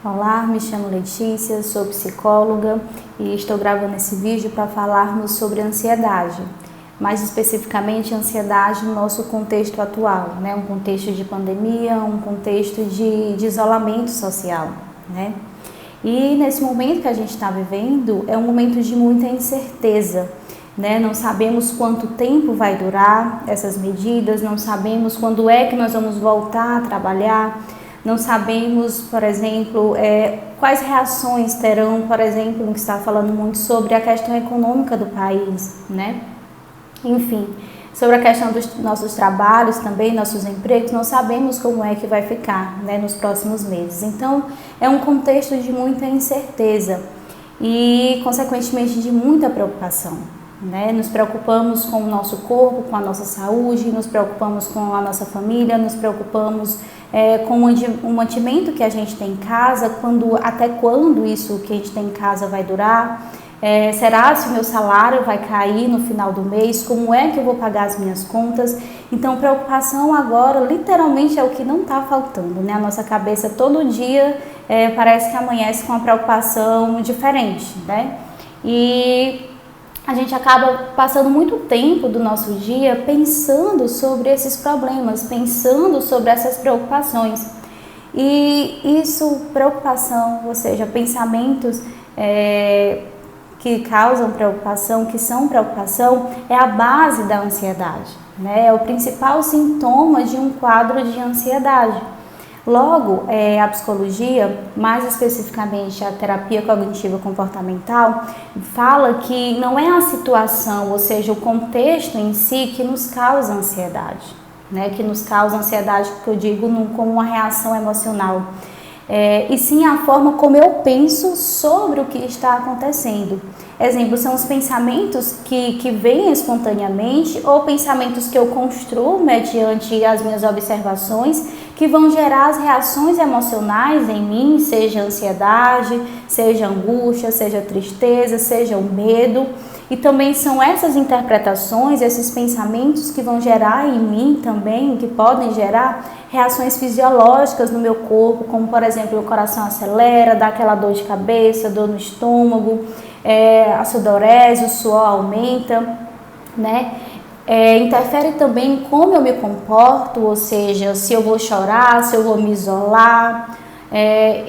Olá, me chamo Letícia, sou psicóloga e estou gravando esse vídeo para falarmos sobre ansiedade, mais especificamente ansiedade no nosso contexto atual, né? Um contexto de pandemia, um contexto de isolamento social, né? E nesse momento que a gente está vivendo é um momento de muita incerteza, né? Não sabemos quanto tempo vai durar essas medidas, não sabemos quando é que nós vamos voltar a trabalhar. Não sabemos, por exemplo, quais reações terão, por exemplo, no que está falando muito sobre a questão econômica do país, né? Enfim, sobre a questão dos nossos trabalhos também, nossos empregos, não sabemos como é que vai ficar, né, nos próximos meses. Então, é um contexto de muita incerteza e, consequentemente, de muita preocupação, né? Nos preocupamos com o nosso corpo, com a nossa saúde, nos preocupamos com a nossa família, nos preocupamos com o mantimento que a gente tem em casa, até quando isso que a gente tem em casa vai durar, será se o meu salário vai cair no final do mês, como é que eu vou pagar as minhas contas. Então, preocupação agora literalmente é o que não está faltando, né? A nossa cabeça todo dia parece que amanhece com uma preocupação diferente, né? E a gente acaba passando muito tempo do nosso dia pensando sobre esses problemas, pensando sobre essas preocupações. E isso, preocupação, ou seja, pensamentos que causam preocupação, que são preocupação, é a base da ansiedade, né? É o principal sintoma de um quadro de ansiedade. Logo, a psicologia, mais especificamente a terapia cognitiva comportamental, fala que não é a situação, ou seja, o contexto em si que nos causa ansiedade, né? Que nos causa ansiedade, que eu digo como uma reação emocional, e sim a forma como eu penso sobre o que está acontecendo. Exemplo, são os pensamentos que vêm espontaneamente ou pensamentos que eu construo mediante as minhas observações que vão gerar as reações emocionais em mim, seja ansiedade, seja angústia, seja tristeza, seja o medo. E também são essas interpretações, esses pensamentos que vão gerar em mim também, que podem gerar reações fisiológicas no meu corpo, como por exemplo, o coração acelera, dá aquela dor de cabeça, dor no estômago, a sudorese, o suor aumenta, né? Interfere também em como eu me comporto, ou seja, se eu vou chorar, se eu vou me isolar,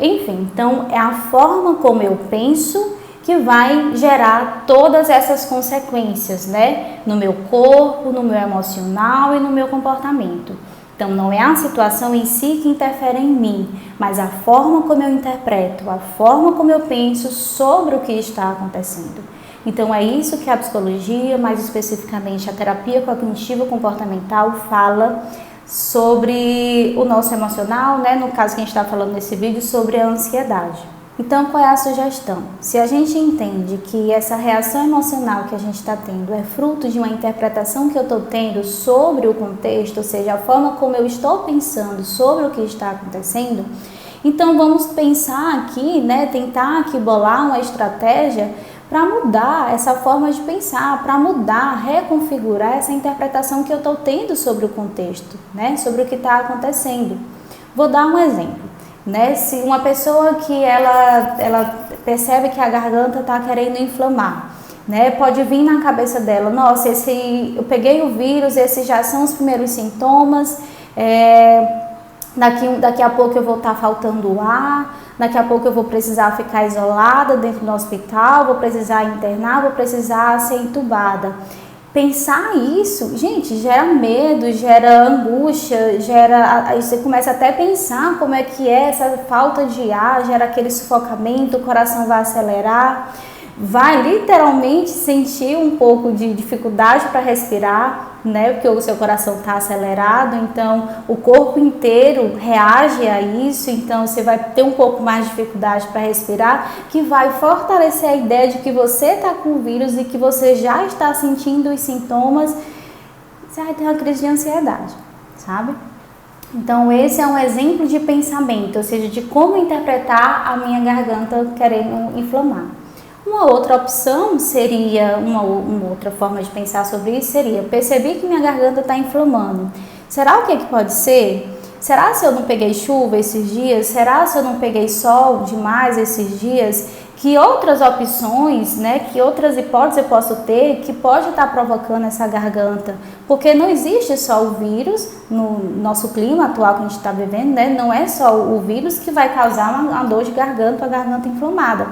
enfim. Então, é a forma como eu penso que vai gerar todas essas consequências, né? No meu corpo, no meu emocional e no meu comportamento. Então, não é a situação em si que interfere em mim, mas a forma como eu interpreto, a forma como eu penso sobre o que está acontecendo. Então, é isso que a psicologia, mais especificamente a terapia cognitiva comportamental, fala sobre o nosso emocional, né? No caso que a gente está falando nesse vídeo, sobre a ansiedade. Então, qual é a sugestão? Se a gente entende que essa reação emocional que a gente está tendo é fruto de uma interpretação que eu estou tendo sobre o contexto, ou seja, a forma como eu estou pensando sobre o que está acontecendo, então vamos pensar aqui, né, tentar aqui bolar uma estratégia para mudar essa forma de pensar, para mudar, reconfigurar essa interpretação que eu estou tendo sobre o contexto, né, sobre o que está acontecendo. Vou dar um exemplo. Né? Se uma pessoa que ela percebe que a garganta está querendo inflamar, né? Pode vir na cabeça dela, nossa, eu peguei o vírus, esses já são os primeiros sintomas, daqui a pouco eu vou estar faltando ar, daqui a pouco eu vou precisar ficar isolada dentro do hospital, vou precisar internar, vou precisar ser entubada. Pensar isso, gente, gera medo, gera angústia, aí você começa até a pensar como é que é essa falta de ar, gera aquele sufocamento, o coração vai acelerar, vai literalmente sentir um pouco de dificuldade para respirar, né? Porque o seu coração está acelerado, então o corpo inteiro reage a isso, então você vai ter um pouco mais de dificuldade para respirar, que vai fortalecer a ideia de que você está com o vírus e que você já está sentindo os sintomas, você vai ter uma crise de ansiedade, sabe? Então esse é um exemplo de pensamento, ou seja, de como interpretar a minha garganta querendo inflamar. Uma outra opção seria, uma outra forma de pensar sobre isso seria, percebi que minha garganta está inflamando. Será o que pode ser? será se eu não peguei chuva esses dias? Será se eu não peguei sol demais esses dias? Que outras opções, né, que outras hipóteses eu posso ter que pode estar provocando essa garganta? Porque não existe só o vírus no nosso clima atual que a gente está vivendo, né? Não é só o vírus que vai causar uma dor de garganta, a garganta inflamada.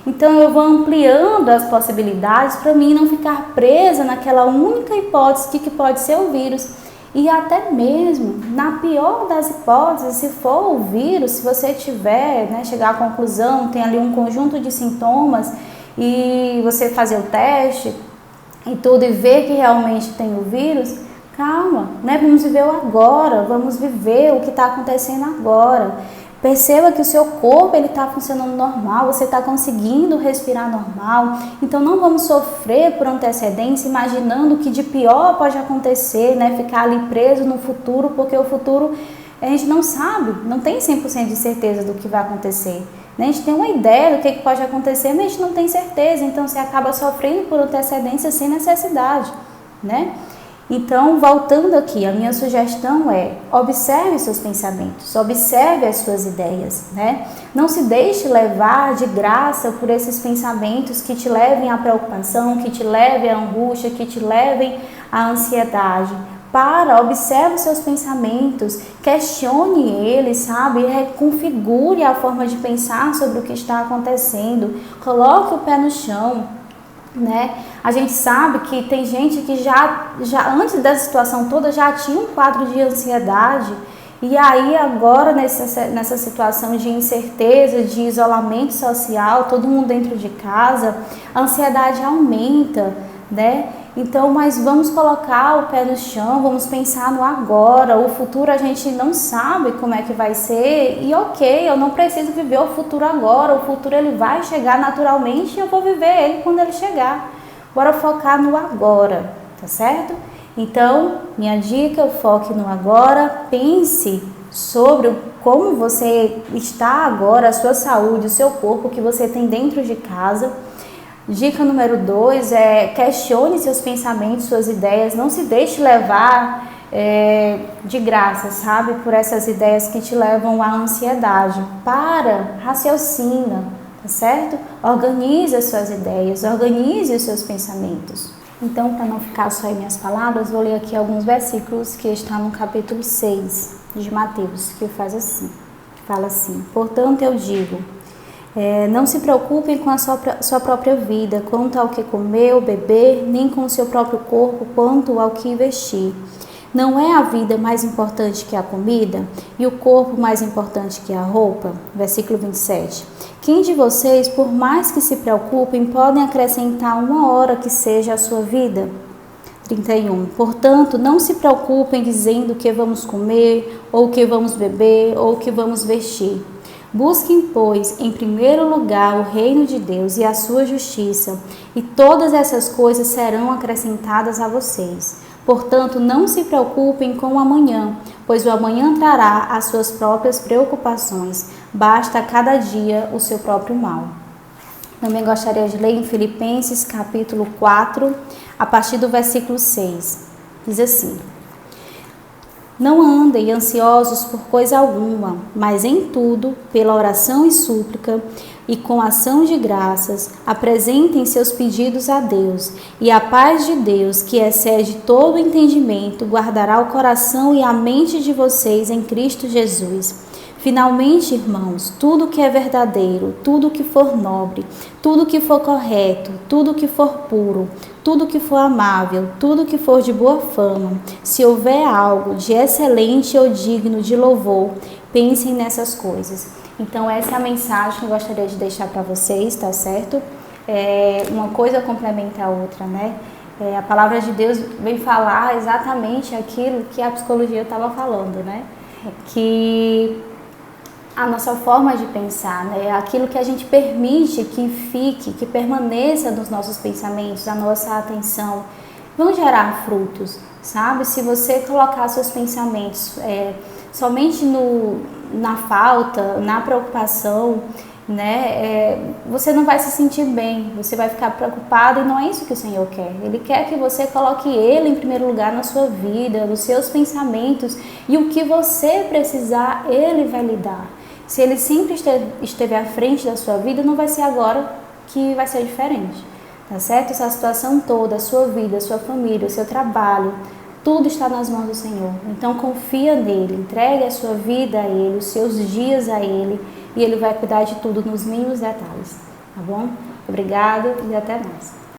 Então eu vou ampliando as possibilidades para mim não ficar presa naquela única hipótese de que pode ser o vírus. E até mesmo, na pior das hipóteses, se for o vírus, se você tiver, né, chegar à conclusão, tem ali um conjunto de sintomas e você fazer o teste e tudo e ver que realmente tem o vírus, calma, né? Vamos viver o agora, vamos viver o que está acontecendo agora. Perceba que o seu corpo está funcionando normal, você está conseguindo respirar normal. Então não vamos sofrer por antecedência, imaginando o que de pior pode acontecer, né? Ficar ali preso no futuro, porque o futuro a gente não sabe, não tem 100% de certeza do que vai acontecer. Né? A gente tem uma ideia do que pode acontecer, mas a gente não tem certeza, então você acaba sofrendo por antecedência sem necessidade, né? Então, voltando aqui, a minha sugestão é: observe seus pensamentos, observe as suas ideias, né? Não se deixe levar de graça por esses pensamentos que te levem à preocupação, que te levem à angústia, que te levem à ansiedade. Observe seus pensamentos, questione eles, sabe? Reconfigure a forma de pensar sobre o que está acontecendo, coloque o pé no chão. Né? A gente sabe que tem gente que já antes dessa situação toda já tinha um quadro de ansiedade e aí agora nessa situação de incerteza, de isolamento social, todo mundo dentro de casa, a ansiedade aumenta, né? Então, mas vamos colocar o pé no chão, vamos pensar no agora. O futuro a gente não sabe como é que vai ser e ok, eu não preciso viver o futuro agora. O futuro ele vai chegar naturalmente e eu vou viver ele quando ele chegar. Bora focar no agora, tá certo? Então, minha dica, foque no agora, pense sobre como você está agora, a sua saúde, o seu corpo, o que você tem dentro de casa. Dica número 2 é: questione seus pensamentos, suas ideias, não se deixe levar de graça, sabe? Por essas ideias que te levam à ansiedade. Raciocina, tá certo? Organize as suas ideias, organize os seus pensamentos. Então, para não ficar só em minhas palavras, vou ler aqui alguns versículos que estão no capítulo 6 de Mateus, que fala assim: portanto eu digo, não se preocupem com a sua própria vida, quanto ao que comer ou beber, nem com o seu próprio corpo, quanto ao que vestir. Não é a vida mais importante que a comida e o corpo mais importante que a roupa? Versículo 27. Quem de vocês, por mais que se preocupem, podem acrescentar uma hora que seja a sua vida? 31. Portanto, não se preocupem dizendo o que vamos comer, ou o que vamos beber, ou o que vamos vestir. Busquem, pois, em primeiro lugar o reino de Deus e a sua justiça, e todas essas coisas serão acrescentadas a vocês. Portanto, não se preocupem com o amanhã, pois o amanhã trará as suas próprias preocupações. Basta a cada dia o seu próprio mal. Também gostaria de ler em Filipenses capítulo 4, a partir do versículo 6. Diz assim: não andem ansiosos por coisa alguma, mas em tudo, pela oração e súplica, e com ação de graças, apresentem seus pedidos a Deus, e a paz de Deus, que excede todo o entendimento, guardará o coração e a mente de vocês em Cristo Jesus. Finalmente, irmãos, tudo que é verdadeiro, tudo que for nobre, tudo que for correto, tudo que for puro, tudo que for amável, tudo que for de boa fama, se houver algo de excelente ou digno de louvor, pensem nessas coisas. Então, essa é a mensagem que eu gostaria de deixar para vocês, tá certo? Uma coisa complementa a outra, né? A palavra de Deus vem falar exatamente aquilo que a psicologia estava falando, né? Que a nossa forma de pensar, né? Aquilo que a gente permite que fique, que permaneça nos nossos pensamentos, a nossa atenção, vão gerar frutos, sabe? Se você colocar seus pensamentos somente na falta, na preocupação, né? Você não vai se sentir bem, você vai ficar preocupado e não é isso que o Senhor quer. Ele quer que você coloque Ele em primeiro lugar na sua vida, nos seus pensamentos, e o que você precisar, Ele vai lhe dar. Se Ele sempre esteve à frente da sua vida, não vai ser agora que vai ser diferente, tá certo? Essa situação toda, a sua vida, a sua família, o seu trabalho, tudo está nas mãos do Senhor. Então confia nele, entregue a sua vida a Ele, os seus dias a Ele, e Ele vai cuidar de tudo nos mínimos detalhes, tá bom? Obrigada e até mais.